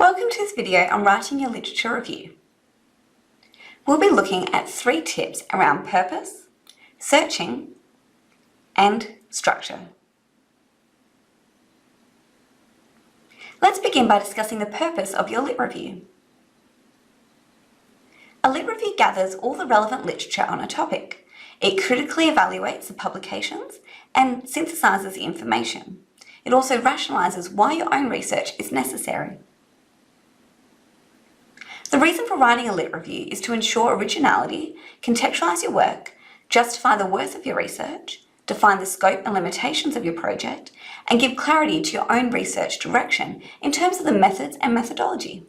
Welcome to this video on writing your literature review. We'll be looking at 3 tips around purpose, searching, and structure. Let's begin by discussing the purpose of your lit review. A lit review gathers all the relevant literature on a topic. It critically evaluates the publications and synthesises the information. It also rationalises why your own research is necessary. The reason for writing a lit review is to ensure originality, contextualise your work, justify the worth of your research, define the scope and limitations of your project, and give clarity to your own research direction in terms of the methods and methodology.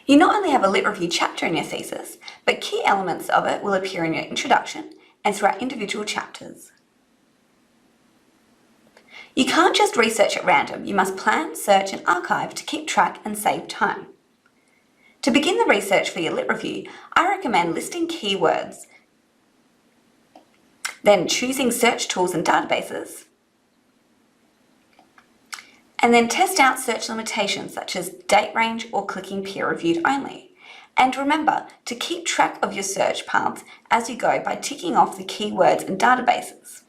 You not only have a lit review chapter in your thesis, but key elements of it will appear in your introduction and throughout individual chapters. You can't just research at random, you must plan, search and archive to keep track and save time. To begin the research for your lit review, I recommend listing keywords, then choosing search tools and databases, and then test out search limitations such as date range or clicking peer-reviewed only. And remember to keep track of your search paths as you go by ticking off the keywords and databases.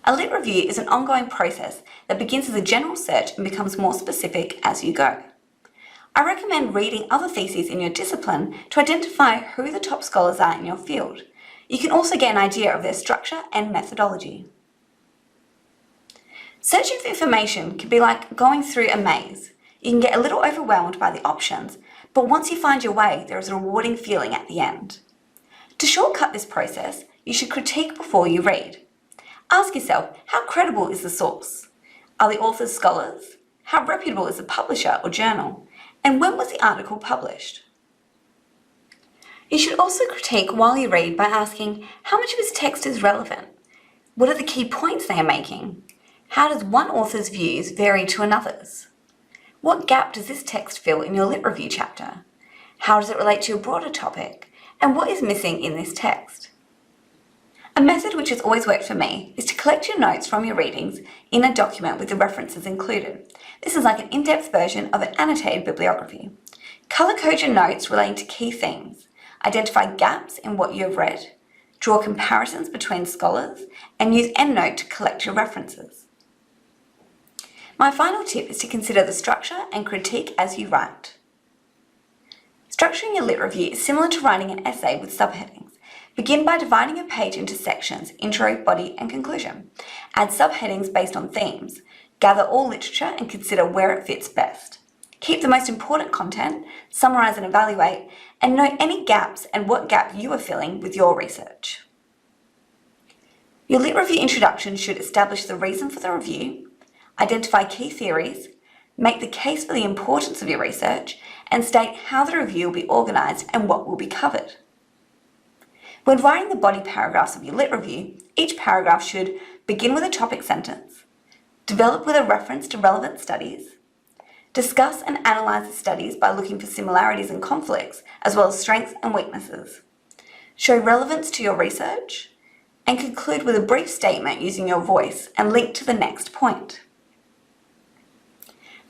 A lit review is an ongoing process that begins as a general search and becomes more specific as you go. I recommend reading other theses in your discipline to identify who the top scholars are in your field. You can also get an idea of their structure and methodology. Searching for information can be like going through a maze. You can get a little overwhelmed by the options, but once you find your way, there is a rewarding feeling at the end. To shortcut this process, you should critique before you read. Ask yourself, how credible is the source? Are the authors scholars? How reputable is the publisher or journal? And when was the article published? You should also critique while you read by asking how much of his text is relevant? What are the key points they are making? How does one author's views vary to another's? What gap does this text fill in your lit review chapter? How does it relate to your broader topic? And what is missing in this text? A method which has always worked for me is to collect your notes from your readings in a document with the references included. This is like an in-depth version of an annotated bibliography. Colour code your notes relating to key themes, identify gaps in what you have read, draw comparisons between scholars, and use EndNote to collect your references. My final tip is to consider the structure and critique as you write. Structuring your lit review is similar to writing an essay with subheadings. Begin by dividing your page into sections, intro, body, and conclusion. Add subheadings based on themes. Gather all literature and consider where it fits best. Keep the most important content, summarise and evaluate, and note any gaps and what gap you are filling with your research. Your lit review introduction should establish the reason for the review, identify key theories, make the case for the importance of your research, and state how the review will be organised and what will be covered. When writing the body paragraphs of your lit review, each paragraph should begin with a topic sentence, develop with a reference to relevant studies, discuss and analyse the studies by looking for similarities and conflicts, as well as strengths and weaknesses, show relevance to your research, and conclude with a brief statement using your voice and link to the next point.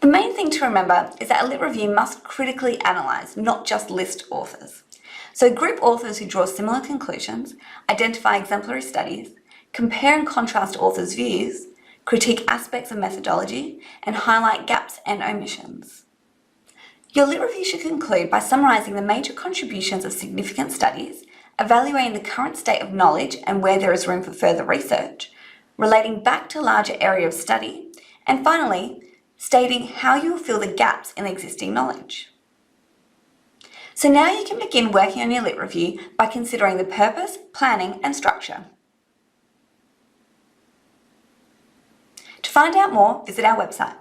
The main thing to remember is that a lit review must critically analyse, not just list authors. So group authors who draw similar conclusions, identify exemplary studies, compare and contrast authors' views, critique aspects of methodology, and highlight gaps and omissions. Your lit review should conclude by summarising the major contributions of significant studies, evaluating the current state of knowledge and where there is room for further research, relating back to a larger area of study, and finally, stating how you will fill the gaps in existing knowledge. So now you can begin working on your lit review by considering the purpose, planning and structure. To find out more, visit our website.